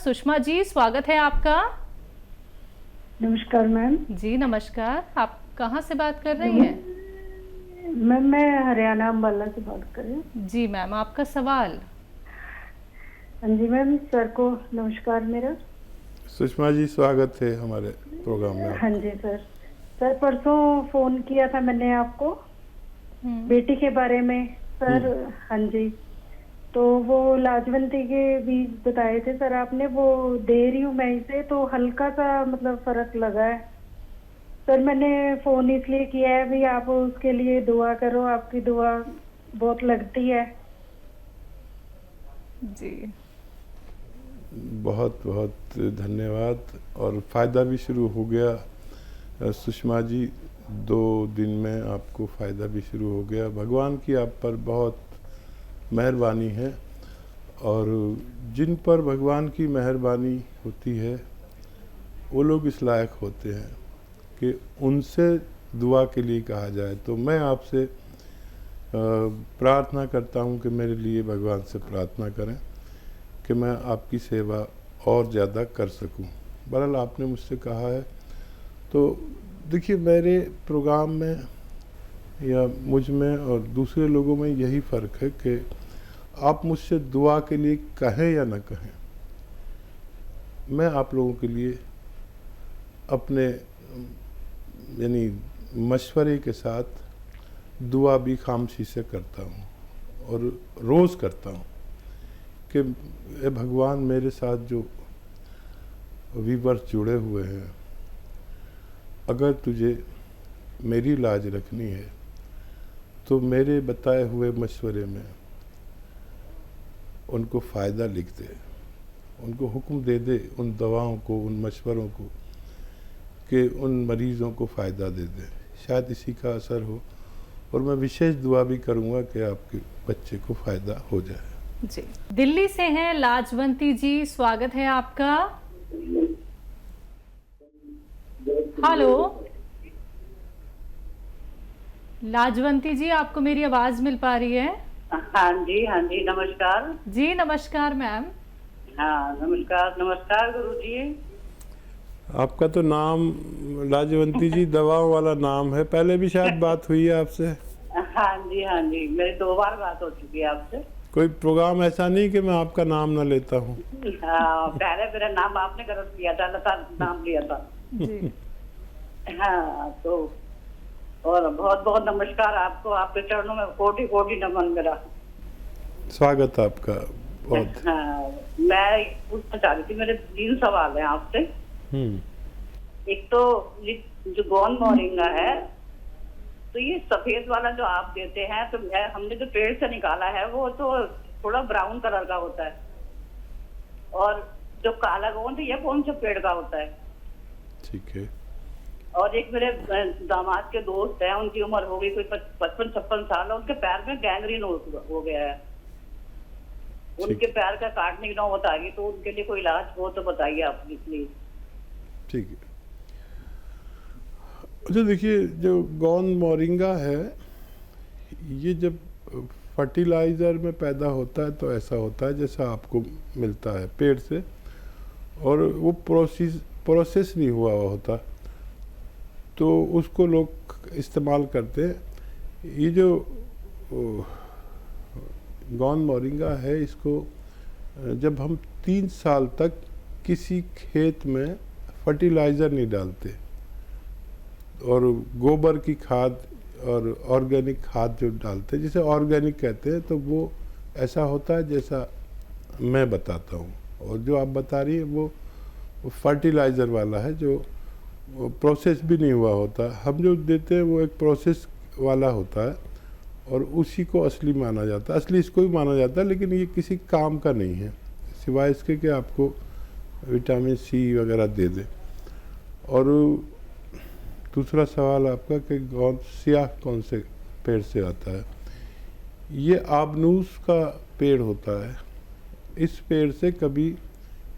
सुषमा जी, स्वागत है आपका। नमस्कार मैम। जी नमस्कार, आप कहाँ से बात कर रही हैं? मैम मैं हरियाणा अम्बाला से बात कर रही हूँ। जी मैम, आपका सवाल। हाँ जी मैम, सर को नमस्कार मेरा। सुषमा जी, स्वागत है हमारे प्रोग्राम में हाँ आपका। जी सर। सर परसों फोन किया था मैंने आपको बेटी के बारे में सर। हाँ जी, तो वो लाजवंती के बीज बताए थे सर आपने, वो दे रही हूँ मैं इसे, तो हल्का सा मतलब फर्क लगा है सर। मैंने फोन इसलिए किया है भी, आप उसके लिए दुआ करो, आपकी दुआ बहुत लगती है। जी बहुत बहुत धन्यवाद। और फ़ायदा भी शुरू हो गया सुषमा जी, 2 दिन में आपको फ़ायदा भी शुरू हो गया। भगवान की आप पर बहुत मेहरबानी है, और जिन पर भगवान की मेहरबानी होती है वो लोग इस लायक होते हैं कि उनसे दुआ के लिए कहा जाए। तो मैं आपसे प्रार्थना करता हूँ कि मेरे लिए भगवान से प्रार्थना करें कि मैं आपकी सेवा और ज़्यादा कर सकूं। बहरहाल आपने मुझसे कहा है, तो देखिए मेरे प्रोग्राम में या मुझ में और दूसरे लोगों में यही फ़र्क है कि आप मुझसे दुआ के लिए कहें या न कहें, मैं आप लोगों के लिए अपने यानी मशवरे के साथ दुआ भी खामोशी से करता हूँ, और रोज़ करता हूँ कि ए भगवान, मेरे साथ जो व्यूअर्स जुड़े हुए हैं, अगर तुझे मेरी लाज रखनी है तो मेरे बताए हुए मशवरे में उनको फ़ायदा लिख दे, उनको हुक्म दे दे उन दवाओं को, उन मशवरों को, कि उन मरीज़ों को फ़ायदा दे दे। शायद इसी का असर हो, और मैं विशेष दुआ भी करूँगा कि आपके बच्चे को फ़ायदा हो जाए। जी, दिल्ली से हैं लाजवंती जी, स्वागत है आपका। हेलो लाजवंती जी, आपको मेरी आवाज मिल पा रही है? हाँ जी नमस्कार। जी नमस्कार मैम। हाँ नमस्कार नमस्कार गुरु जी। आपका तो नाम लाजवंती जी दवाओं वाला नाम है, पहले भी शायद बात हुई है आपसे। हाँ जी, मेरी 2 बार बात हो चुकी है आपसे। कोई प्रोग्राम ऐसा नहीं कि मैं आपका नाम ना लेता हूँ। हाँ, पहले मेरा नाम आपने गलत किया था, लता नाम लिया था जी हाँ, तो और बहुत बहुत नमस्कार आपको, आपके चरणों में कोटि कोटि नमन मेरा। स्वागत आपका बहुत। हाँ, मैं पूछना चाह रही थी, मेरे 3 सवाल हैं आपसे। एक तो ये जो गोंद मोरिंगा है, तो ये सफेद वाला जो आप देते हैं, तो हमने जो पेड़ से निकाला है वो तो थोड़ा ब्राउन कलर का होता है, और जो काला गोंद ये कौन से पेड़ का होता है? ठीक है। और एक मेरे दामाद के दोस्त हैं, उनकी उम्र हो गई कोई 55-56 साल, उनके पैर में गैंग्रीन हो गया है, उनके पैर का काटने की नौबत आ गई, तो उनके लिए कोई इलाज हो तो बताइए आप प्लीज। ठीक है। अच्छा देखिए, जो गोंद मोरिंगा है, ये जब फर्टिलाइज़र में पैदा होता है तो ऐसा होता है जैसा आपको मिलता है पेड़ से, और वो प्रोसेस नहीं हुआ होता, तो उसको लोग इस्तेमाल करते हैं। ये जो गोंद मोरिंगा है, इसको जब हम 3 साल तक किसी खेत में फर्टिलाइज़र नहीं डालते, और गोबर की खाद और ऑर्गेनिक खाद जो डालते हैं, जिसे ऑर्गेनिक कहते हैं, तो वो ऐसा होता है जैसा मैं बताता हूँ। और जो आप बता रही है वो फर्टिलाइज़र वाला है, जो प्रोसेस भी नहीं हुआ होता। हम जो देते हैं वो एक प्रोसेस वाला होता है, और उसी को असली माना जाता है, असली इसको भी माना जाता है, लेकिन ये किसी काम का नहीं है सिवाय इसके कि आपको विटामिन सी वगैरह दे दे। और दूसरा सवाल आपका कि गोंद स्याह कौन से पेड़ से आता है, ये आबनूस का पेड़ होता है। इस पेड़ से कभी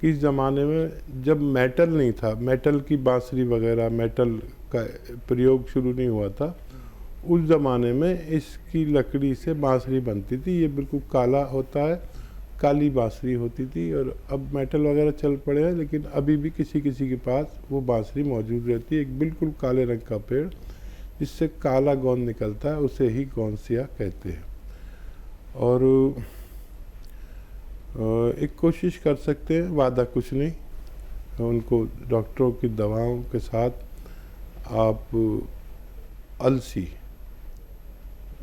किस ज़माने में जब मेटल नहीं था, मेटल की बांसुरी वगैरह, मेटल का प्रयोग शुरू नहीं हुआ था, उस ज़माने में इसकी लकड़ी से बांसुरी बनती थी। ये बिल्कुल काला होता है, काली बांसुरी होती थी, और अब मेटल वगैरह चल पड़े हैं, लेकिन अभी भी किसी किसी के पास वो बांसुरी मौजूद रहती है। एक बिल्कुल काले रंग का पेड़ जिससे काला गोंद निकलता है, उसे ही गोंसिया कहते हैं। और एक कोशिश कर सकते हैं, वादा कुछ नहीं, उनको डॉक्टरों की दवाओं के साथ आप अलसी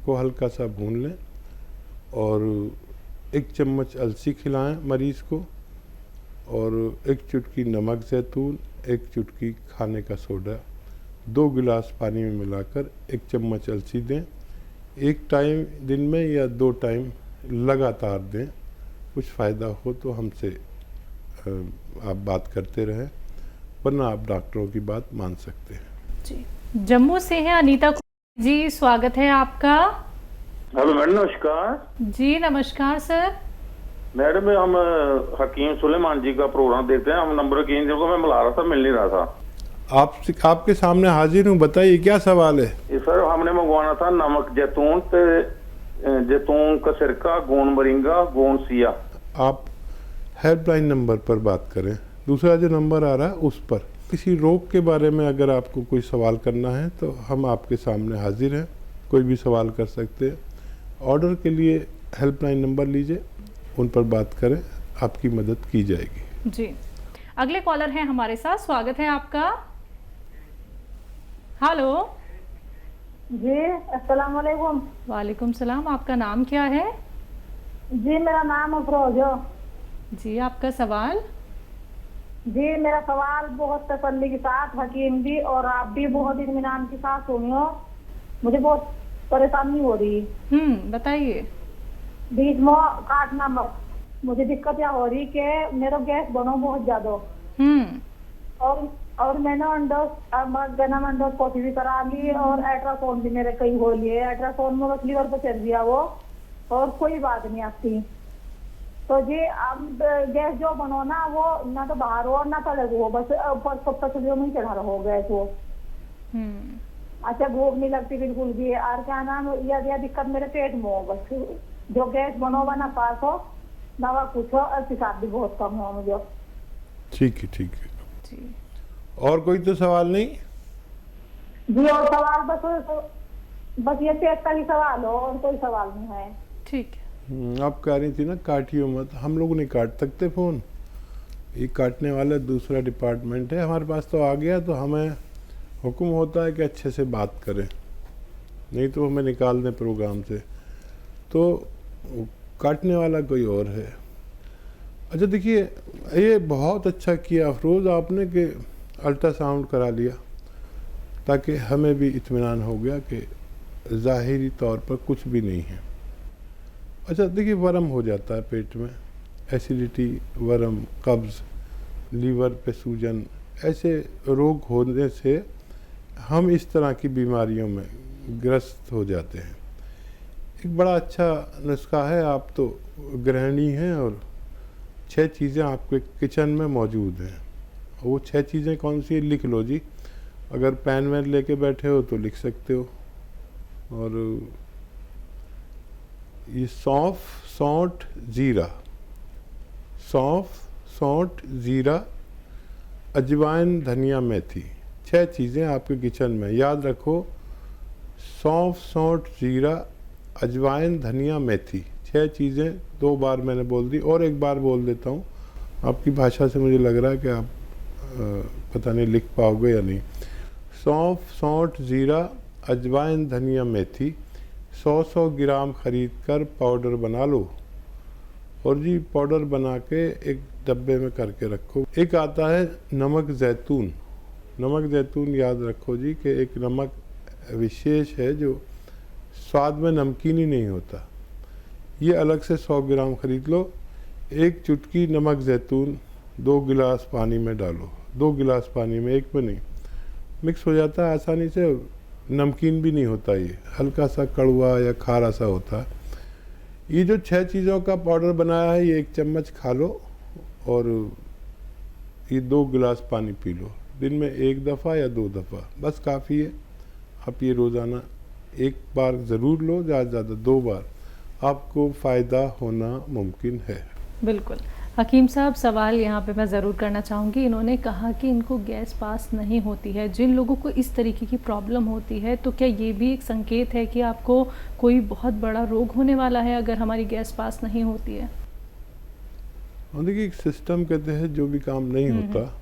को हल्का सा भून लें और 1 चम्मच अलसी खिलाएं मरीज़ को, और 1 चुटकी नमक ज़ैतून, 1 चुटकी खाने का सोडा 2 गिलास पानी में मिलाकर 1 चम्मच अलसी दें। 1 टाइम दिन में या 2 टाइम लगातार दें। कुछ फ़ायदा हो तो हमसे आप बात करते रहें, वरना आप डॉक्टरों की बात मान सकते हैं। जी, जम्मू से हैं अनीता जी, स्वागत है आपका। हेलो मैडम, नमस्कार। जी नमस्कार सर। मैडम हम हकीम सुलेमान जी का प्रोग्राम देखते हैं, हम नंबर की को मैं मिला रहा था, मिल नहीं रहा था। आपके सामने हाजिर हूँ, बताइए क्या सवाल है। ये सर हमने मंगवाना था नमक जैतून जैतून का सिरका, गोंद मोरिंगा, गोंद सिया। आप हेल्पलाइन नंबर पर बात करें, दूसरा जो नंबर आ रहा है उस पर। किसी रोग के बारे में अगर आपको कोई सवाल करना है तो हम आपके सामने हाजिर हैं, कोई भी सवाल कर सकते हैं। ऑर्डर के लिए हेल्पलाइन नंबर लीजिए, उन पर बात करें, आपकी मदद की जाएगी। जी, अगले कॉलर हैं हमारे साथ, स्वागत है आपका। हेलो जी, अस्सलाम वालेकुम। वालेकुम सलाम, आपका नाम क्या है? जी, मेरा नाम अफरोज है। जी, आपका सवाल? जी, मेरा सवाल बहुत तसल्ली के साथ हकीम जी और आप भी बहुत इत्मीनान के साथ सुनियो। मुझे बहुत परेशानी हो रही है। बताइए। बीच में काटना मत। मुझे दिक्कत क्या हो रही कि मेरा गैस बनो बहुत ज्यादा। और मैंने एंडोस्कोपी भी करा ली और अल्ट्रासाउंड भी मेरे कई हो लिए। अल्ट्रासाउंड में बस लीवर पे चल दिया वो, और कोई बात नहीं आती। तो जी अब गैस जो बनो ना, वो ना तो बाहर हो ना तो अलग हो, बस पसलियों में चढ़ा रहो गैस वो। अच्छा, भूख नहीं लगती बिल्कुल भी। और क्या नाम, यह दिक्कत मेरे पेट में हो, बस जो गैस बनो ना पास हो ना, वह कुछ हो, और पेशाब भी बहुत कम हो मुझे। ठीक है, ठीक है जी। और कोई तो सवाल नहीं जी? और सवाल बस ये पेट का ही सवाल हो, और कोई सवाल नहीं है। ठीक है। आप कह रही थी ना काटियो मत, हम लोग नहीं काट सकते फ़ोन, ये काटने वाला दूसरा डिपार्टमेंट है। हमारे पास तो आ गया तो हमें हुक्म होता है कि अच्छे से बात करें, नहीं तो हमें निकाल दें प्रोग्राम से। तो काटने वाला कोई और है। अच्छा देखिए, ये बहुत अच्छा किया अफरोज़ आपने कि अल्ट्रासाउंड करा लिया, ताकि हमें भी इत्मीनान हो गया कि ज़ाहिरी तौर पर कुछ भी नहीं है। अच्छा देखिए, वर्म हो जाता है पेट में, एसिडिटी, वर्म, कब्ज़, लीवर पे सूजन, ऐसे रोग होने से हम इस तरह की बीमारियों में ग्रस्त हो जाते हैं। एक बड़ा अच्छा नुस्खा है, आप तो गृहिणी हैं और 6 चीज़ें आपके किचन में मौजूद हैं। वो 6 चीज़ें कौन सी है लिख लो जी, अगर पेन वैन लेके बैठे हो तो लिख सकते हो। और ये सौंफ, सौंठ, ज़ीरा, सौंफ, सौंठ, ज़ीरा, अजवाइन, धनिया, मेथी, 6 चीज़ें आपके किचन में। याद रखो, सौंफ, सौंठ, ज़ीरा, अजवाइन, धनिया, मेथी, 6 चीज़ें 2 बार मैंने बोल दी, और एक बार बोल देता हूँ। आपकी भाषा से मुझे लग रहा है कि आप पता नहीं लिख पाओगे या नहीं। सौंफ, सौंठ, ज़ीरा, अजवाइन, धनिया, मेथी 100 ग्राम ख़रीद कर पाउडर बना लो, और जी पाउडर बना के एक डब्बे में करके रखो। एक आता है नमक ज़ैतून। नमक ज़ैतून याद रखो जी कि एक नमक विशेष है जो स्वाद में नमकीन ही नहीं होता। ये अलग से 100 ग्राम ख़रीद लो। 1 चुटकी नमक ज़ैतून 2 गिलास पानी में डालो। 2 गिलास पानी में, एक में नहीं, मिक्स हो जाता है आसानी से, नमकीन भी नहीं होता, ये हल्का सा कड़वा या खारा सा होता है। ये जो 6 चीज़ों का पाउडर बनाया है, ये 1 चम्मच खा लो, और ये 2 गिलास पानी पी लो। दिन में 1 दफ़ा या 2 दफ़ा बस काफ़ी है। आप ये रोज़ाना 1 बार ज़रूर लो, ज़्यादा से ज़्यादा 2 बार, आपको फ़ायदा होना मुमकिन है। बिल्कुल। हकीम साहब, सवाल यहाँ पे मैं ज़रूर करना चाहूँगी। इन्होंने कहा कि इनको गैस पास नहीं होती है। जिन लोगों को इस तरीके की प्रॉब्लम होती है, तो क्या ये भी एक संकेत है कि आपको कोई बहुत बड़ा रोग होने वाला है अगर हमारी गैस पास नहीं होती है? और देखिए, एक सिस्टम के तहत जो भी काम नहीं होता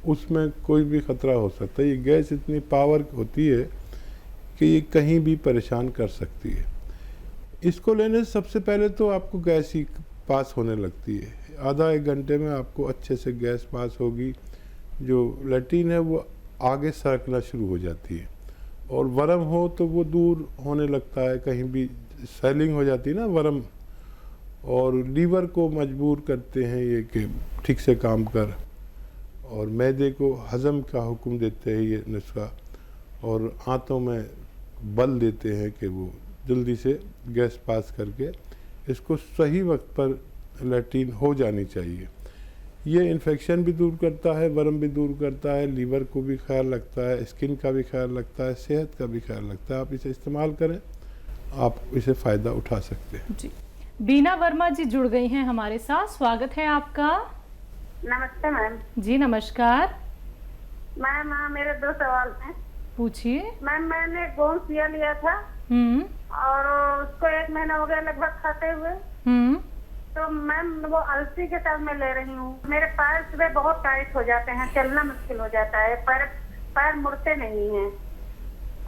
उसमें कोई भी खतरा हो सकता है। ये गैस इतनी पावर होती है कि ये कहीं भी परेशान कर सकती है। इसको लेने से सबसे पहले तो आपको गैस ही पास होने लगती है। आधा एक घंटे में आपको अच्छे से गैस पास होगी। जो लैट्रिन है वो आगे सरकना शुरू हो जाती है, और वर्म हो तो वो दूर होने लगता है, कहीं भी स्वेलिंग हो जाती है ना वर्म, और लीवर को मजबूर करते हैं ये कि ठीक से काम कर, और मैदे को हज़म का हुक्म देते हैं ये नुस्खा, और आंतों में बल देते हैं कि वो जल्दी से गैस पास करके इसको सही वक्त पर लैट्रिन हो जानी चाहिए। ये इन्फेक्शन भी दूर करता है, वर्म भी दूर करता है, लीवर को भी ख्याल रखता है, स्किन का भी ख्याल रखता है, सेहत का भी ख्याल रखता है। आप इसे इस्तेमाल करें, आप इसे फ़ायदा उठा सकते हैं। जी। बीना वर्मा जी जुड़ गई हैं हमारे साथ, स्वागत है आपका। नमस्ते मैम। जी नमस्कार, मैम मेरे 2 सवाल हैं। पूछिए। मैम मैंने गोंसिया लिया था और उसको 1 महीना हो गया लगभग खाते हुए। तो मैम वो अलसी के साथ मैं ले रही हूँ। मेरे पैर सुबह बहुत टाइट हो जाते हैं, चलना मुश्किल हो जाता है, पैर मुड़ते नहीं हैं।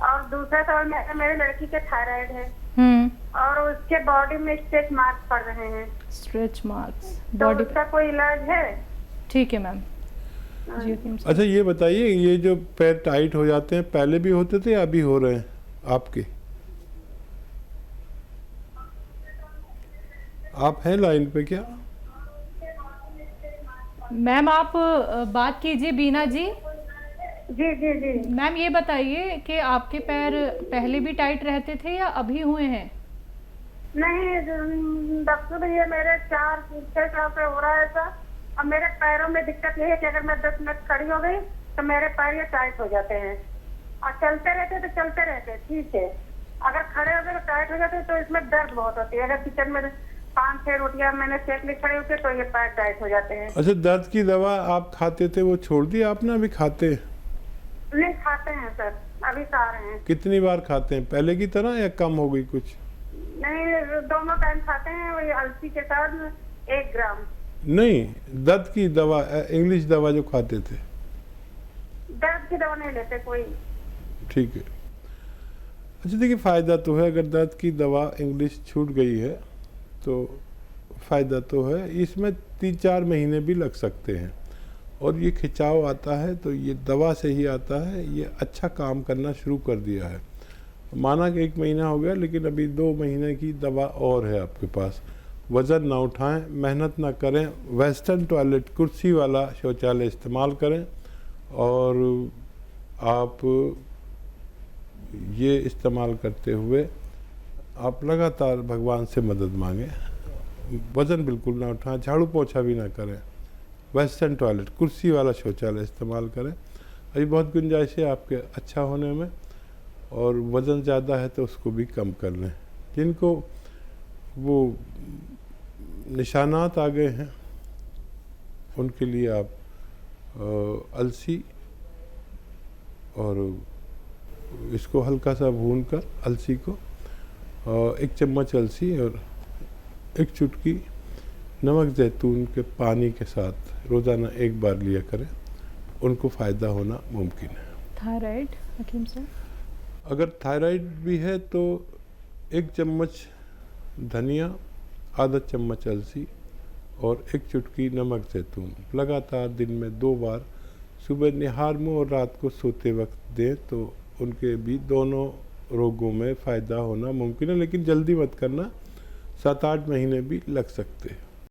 और दूसरा सवाल, मेरे लड़की के थायराइड है और उसके बॉडी में स्ट्रेच मार्क्स पड़ रहे हैं। स्ट्रेच मार्क्स तो बॉडी उसका कोई इलाज है? ठीक है मैम। जी अच्छा, ये बताइए, ये जो पैर टाइट हो जाते हैं पहले भी होते थे या अभी हो रहे हैं आपके? आप हैं लाइन पे क्या? मैम आप बात कीजिए बीना जी। जी जी जी। मैम ये बताइए कि आपके पैर पहले भी टाइट रहते थे या अभी हुए हैं? नहीं डॉक्टर भैया, मेरे 4-6 साल से हो रहा है ऐसा। और मेरे पैरों में दिक्कत ये है कि अगर मैं 10 मिनट खड़ी हो गई तो मेरे पैर ये टाइट हो जाते हैं, और चलते रहते तो चलते रहते ठीक है, अगर खड़े हो गए तो टाइट हो जाते हैं। तो इसमें दर्द बहुत होती है। अगर किचन में 5-6 रोटियां मैंने सेक ली खड़े होते तो ये पैर टाइट हो जाते हैं। अच्छा, दर्द की दवा आप खाते थे वो छोड़ दी आपने, अभी खाते हैं? नहीं खाते हैं सर, अभी खा रहे हैं। कितनी बार खाते हैं, पहले की तरह या कम हो गई कुछ? नहीं, दोनों टाइम खाते हैं, वही अलसी के साथ 1 ग्राम। नहीं, दर्द की दवा, इंग्लिश दवा जो खाते थे। दर्द की दवा नहीं लेते कोई। ठीक है। अच्छा देखिए, फ़ायदा तो है, अगर दर्द की दवा इंग्लिश छूट गई है तो फ़ायदा तो है। इसमें 3-4 महीने भी लग सकते हैं, और ये खिंचाव आता है तो ये दवा से ही आता है। ये अच्छा काम करना शुरू कर दिया है। माना कि 1 महीना हो गया, लेकिन अभी 2 महीने की दवा और है आपके पास। वज़न ना उठाएं, मेहनत ना करें, वेस्टर्न टॉयलेट कुर्सी वाला शौचालय इस्तेमाल करें, और आप ये इस्तेमाल करते हुए आप लगातार भगवान से मदद मांगें। वज़न बिल्कुल ना उठाएं, झाड़ू पोछा भी ना करें, वेस्टर्न टॉयलेट कुर्सी वाला शौचालय इस्तेमाल करें। अभी बहुत गुंजाइश है आपके अच्छा होने में, और वज़न ज़्यादा है तो उसको भी कम कर लें। जिनको वो निशानात आ गए हैं उनके लिए आप अलसी और इसको हल्का सा भून कर, अलसी को 1 चम्मच अलसी और 1 चुटकी नमक जैतून के पानी के साथ रोज़ाना 1 बार लिया करें, उनको फ़ायदा होना मुमकिन है। थायराइड हकीम साहब? अगर थायराइड भी है तो 1 चम्मच धनिया, आधा चम्मच अलसी और 1 चुटकी नमक जैतून लगातार दिन में 2 बार सुबह निहार मुँह और रात को सोते वक्त दें, तो उनके भी दोनों रोगों में फ़ायदा होना मुमकिन है। लेकिन जल्दी मत करना, 7-8 महीने भी लग सकते हैं।